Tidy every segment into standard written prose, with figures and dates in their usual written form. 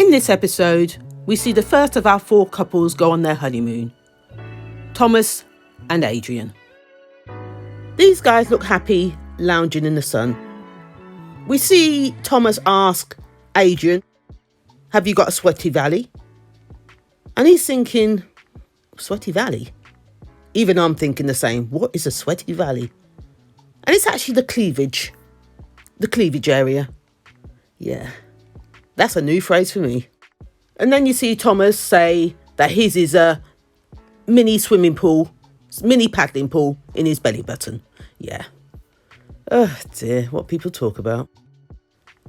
In this episode, we see the first of our 4 couples go on their honeymoon. Thomas and Adrian. These guys look happy, lounging in the sun. We see Thomas ask Adrian, "Have you got a sweaty valley?" And he's thinking, sweaty valley? Even I'm thinking the same. What is a sweaty valley? And it's actually the cleavage area. Yeah, that's a new phrase for me. And then you see Thomas say that his is a mini swimming pool, mini paddling pool in his belly button. Yeah. Oh dear, what people talk about.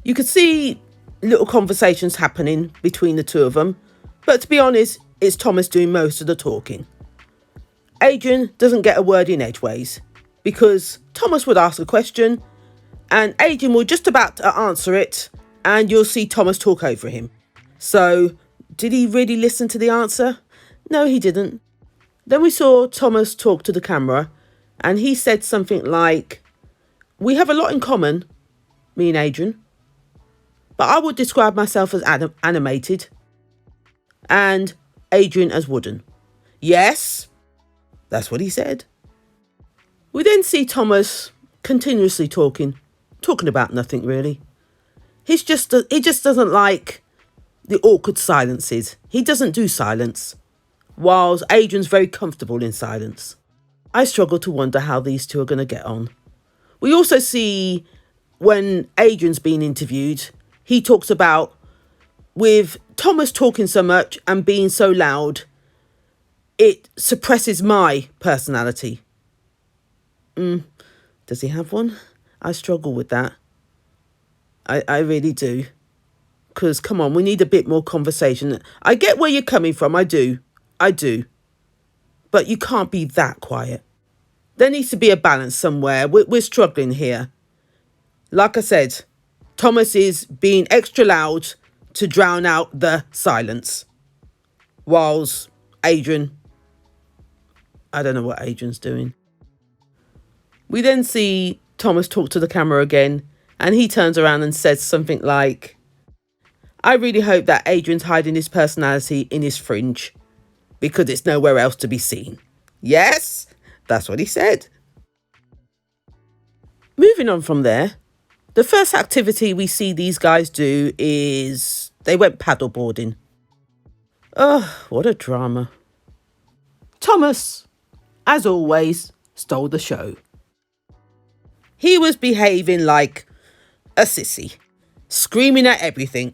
You could see little conversations happening between the two of them, but to be honest, it's Thomas doing most of the talking. Adrian doesn't get a word in edgeways because Thomas would ask a question and Adrian will just about to answer it and you'll see Thomas talk over him. So, did he really listen to the answer? No, he didn't. Then we saw Thomas talk to the camera and he said something like, "We have a lot in common, me and Adrian, but I would describe myself as animated and Adrian as wooden." Yes, that's what he said. We then see Thomas continuously talking about nothing really. He just doesn't like the awkward silences. He doesn't do silence, whilst Adrian's very comfortable in silence. I struggle to wonder how these two are going to get on. We also see when Adrian's being interviewed, he talks about with Thomas talking so much and being so loud, it suppresses my personality. Does he have one? I struggle with that. I really do. Because, come on, we need a bit more conversation. I get where you're coming from. I do. But you can't be that quiet. There needs to be a balance somewhere. We're struggling here. Like I said, Thomas is being extra loud to drown out the silence. Whilst Adrian, I don't know what Adrian's doing. We then see Thomas talk to the camera again and he turns around and says something like, "I really hope that Adrian's hiding his personality in his fringe because it's nowhere else to be seen." Yes, that's what he said. Moving on from there, the first activity we see these guys do is they went paddleboarding. Oh, what a drama. Thomas, as always, stole the show. He was behaving like a sissy, screaming at everything.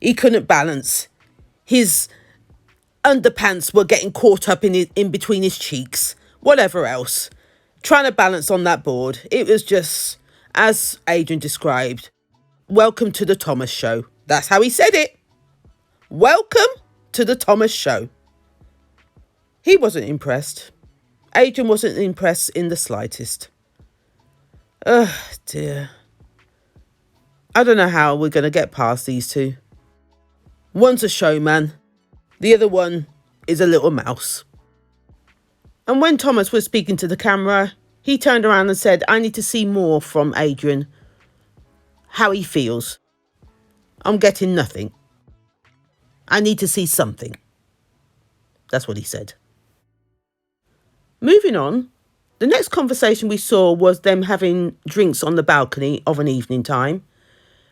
He couldn't balance. His underpants were getting caught up in between his cheeks. Whatever else. Trying to balance on that board. It was just, as Adrian described, welcome to the Thomas show. That's how he said it. Welcome to the Thomas show. He wasn't impressed. Adrian wasn't impressed in the slightest. Oh dear. I don't know how we're going to get past these two. One's a showman. The other one is a little mouse. And when Thomas was speaking to the camera, he turned around and said, "I need to see more from Adrian. How he feels. I'm getting nothing. I need to see something." That's what he said. Moving on, the next conversation we saw was them having drinks on the balcony of an evening time.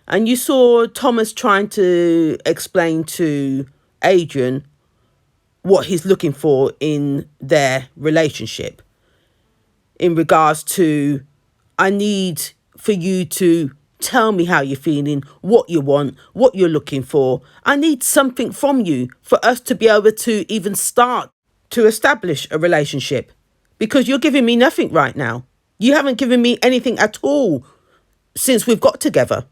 And you saw Thomas trying to explain to Adrian what he's looking for in their relationship. In regards to, I need for you to tell me how you're feeling, what you want, what you're looking for. I need something from you for us to be able to even start to establish a relationship. Because you're giving me nothing right now. You haven't given me anything at all since we've got together.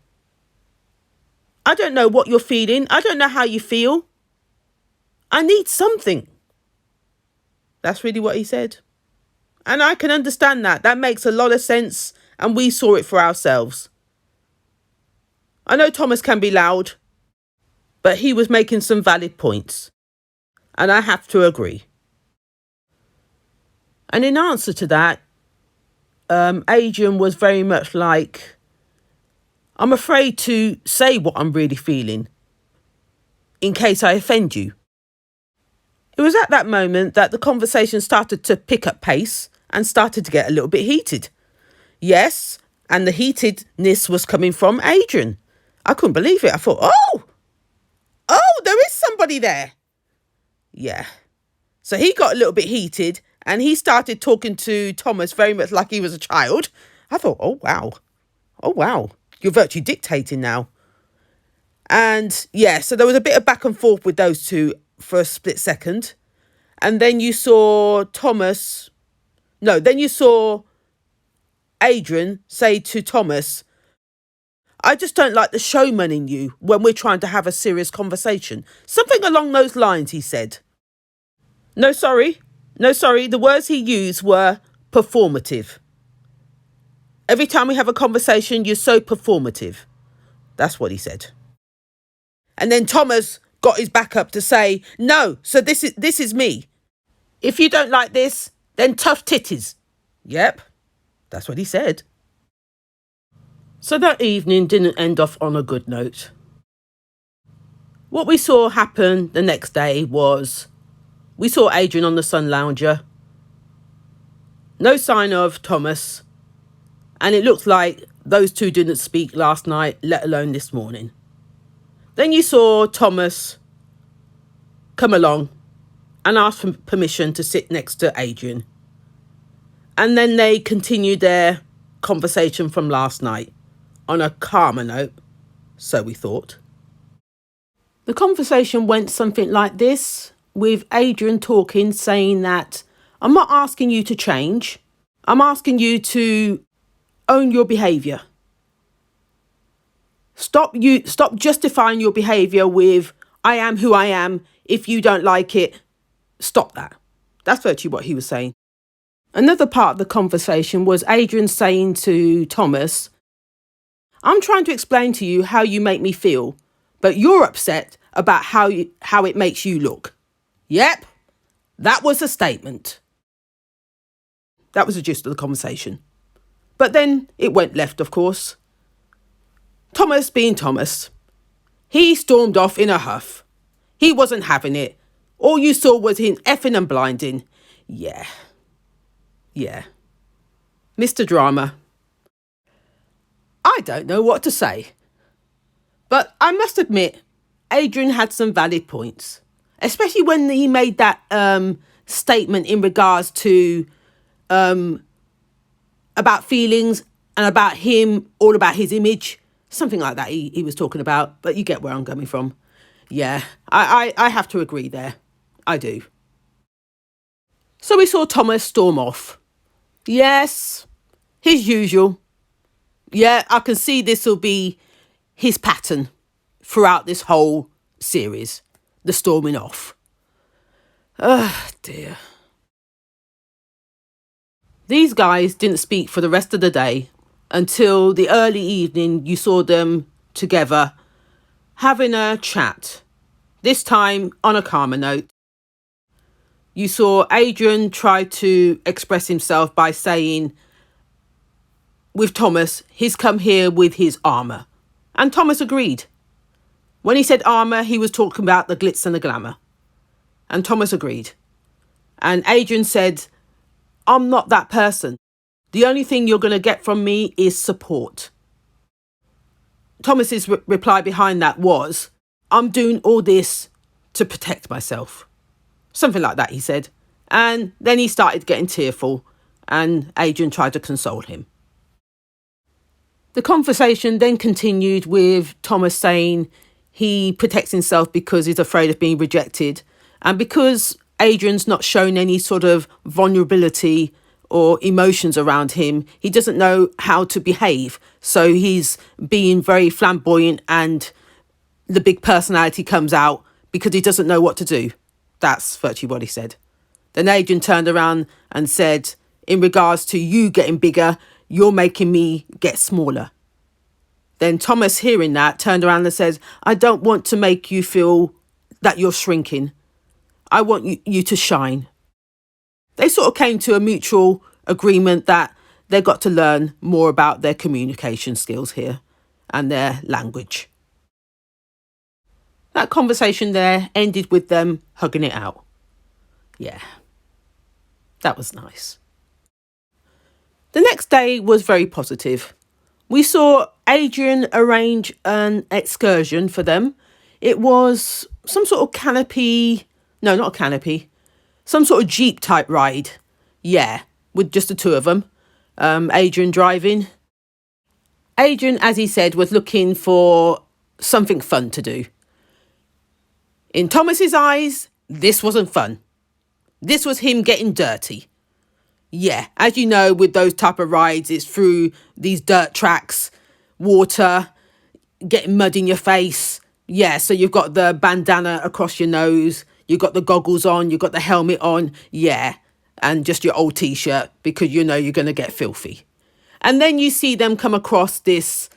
I don't know what you're feeling. I don't know how you feel. I need something. That's really what he said. And I can understand that. That makes a lot of sense. And we saw it for ourselves. I know Thomas can be loud, but he was making some valid points. And I have to agree. And in answer to that, Adrian was very much like, I'm afraid to say what I'm really feeling in case I offend you. It was at that moment that the conversation started to pick up pace and started to get a little bit heated. Yes, and the heatedness was coming from Adrian. I couldn't believe it. I thought, there is somebody there. Yeah. So he got a little bit heated and he started talking to Thomas very much like he was a child. I thought, oh, wow. You're virtually dictating now. And yeah, so there was a bit of back and forth with those two for a split second. And then you saw Adrian say to Thomas, I just don't like the showman in you when we're trying to have a serious conversation. Something along those lines, he said. No, sorry. The words he used were performative. Every time we have a conversation, you're so performative. That's what he said. And then Thomas got his back up to say, no, so this is me. If you don't like this, then tough titties. Yep, that's what he said. So that evening didn't end off on a good note. What we saw happen the next day was we saw Adrian on the sun lounger. No sign of Thomas. And it looks like those two didn't speak last night, let alone this morning. Then you saw Thomas come along and ask for permission to sit next to Adrian. And then they continued their conversation from last night on a calmer note, so we thought. The conversation went something like this, with Adrian talking, saying that I'm not asking you to change. I'm asking you to own your behaviour. Stop justifying your behaviour with I am who I am. If you don't like it, stop that. That's virtually what he was saying. Another part of the conversation was Adrian saying to Thomas, I'm trying to explain to you how you make me feel, but you're upset about how it makes you look. Yep, that was a statement. That was the gist of the conversation. But then it went left, of course. Thomas being Thomas, he stormed off in a huff. He wasn't having it. All you saw was him effing and blinding. Yeah. Mr. Drama. I don't know what to say. But I must admit, Adrian had some valid points. Especially when he made that statement in regards to about feelings and about him, all about his image. Something like that he was talking about, but you get where I'm coming from. Yeah, I have to agree there. I do. So we saw Thomas storm off. Yes, his usual. Yeah, I can see this will be his pattern throughout this whole series. The storming off. Oh, dear. These guys didn't speak for the rest of the day until the early evening. You saw them together having a chat, this time on a calmer note. You saw Adrian try to express himself by saying, with Thomas, he's come here with his armour. And Thomas agreed. When he said armour, he was talking about the glitz and the glamour. And Thomas agreed. And Adrian said, I'm not that person. The only thing you're going to get from me is support. Thomas's reply behind that was, I'm doing all this to protect myself. Something like that, he said. And then he started getting tearful and Adrian tried to console him. The conversation then continued with Thomas saying he protects himself because he's afraid of being rejected. And because Adrian's not shown any sort of vulnerability or emotions around him, he doesn't know how to behave. So he's being very flamboyant and the big personality comes out because he doesn't know what to do. That's virtually what he said. Then Adrian turned around and said, in regards to you getting bigger, you're making me get smaller. Then Thomas, hearing that, turned around and says, I don't want to make you feel that you're shrinking. I want you to shine. They sort of came to a mutual agreement that they got to learn more about their communication skills here and their language. That conversation there ended with them hugging it out. Yeah, that was nice. The next day was very positive. We saw Adrian arrange an excursion for them. It was some sort of canopy, no, not a canopy, some sort of Jeep type ride. Yeah, with just the two of them. Adrian driving. Adrian, as he said, was looking for something fun to do. In Thomas's eyes, this wasn't fun. This was him getting dirty. Yeah, as you know, with those type of rides, it's through these dirt tracks, water, getting mud in your face. Yeah, so you've got the bandana across your nose, you've got the goggles on, you've got the helmet on. Yeah, and just your old t-shirt because you know you're going to get filthy. And then you see them come across this,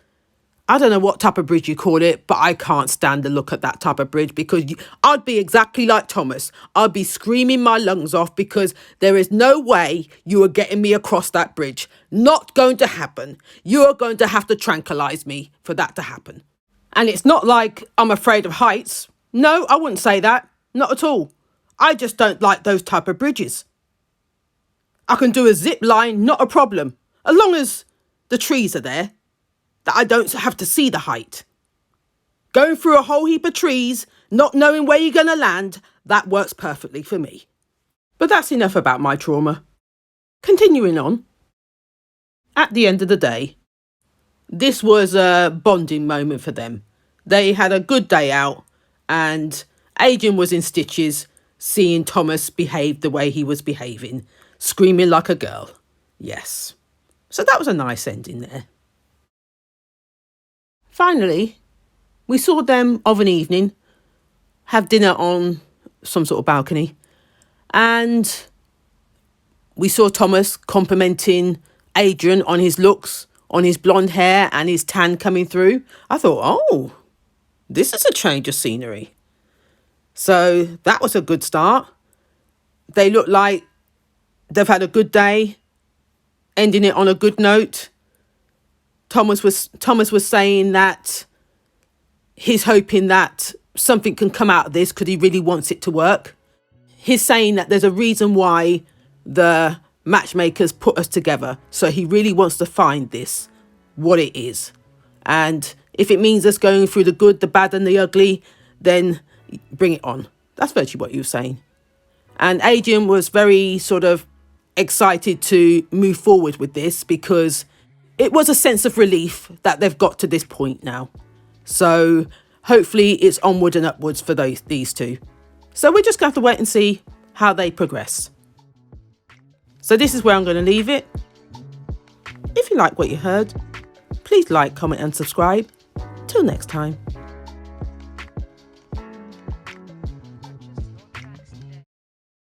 I don't know what type of bridge you call it, but I can't stand the look at that type of bridge because I'd be exactly like Thomas. I'd be screaming my lungs off because there is no way you are getting me across that bridge. Not going to happen. You are going to have to tranquilize me for that to happen. And it's not like I'm afraid of heights. No, I wouldn't say that. Not at all. I just don't like those type of bridges. I can do a zip line, not a problem. As long as the trees are there, that I don't have to see the height. Going through a whole heap of trees, not knowing where you're going to land, that works perfectly for me. But that's enough about my trauma. Continuing on. At the end of the day, this was a bonding moment for them. They had a good day out and Adrian was in stitches seeing Thomas behave the way he was behaving, screaming like a girl. Yes. So that was a nice ending there. Finally, we saw them of an evening have dinner on some sort of balcony, and we saw Thomas complimenting Adrian on his looks, on his blonde hair and his tan coming through. I thought, oh, this is a change of scenery. So that was a good start. They look like they've had a good day, ending it on a good note. Thomas was saying that he's hoping that something can come out of this because he really wants it to work. He's saying that there's a reason why the matchmakers put us together. So he really wants to find this, what it is. And if it means us going through the good, the bad and the ugly, then bring it on. That's virtually what he was saying. And Adrian was very sort of excited to move forward with this because it was a sense of relief that they've got to this point now. So hopefully it's onward and upwards for these two. So we're just going to have to wait and see how they progress. So this is where I'm going to leave it. If you like what you heard, please like, comment and subscribe. Till next time.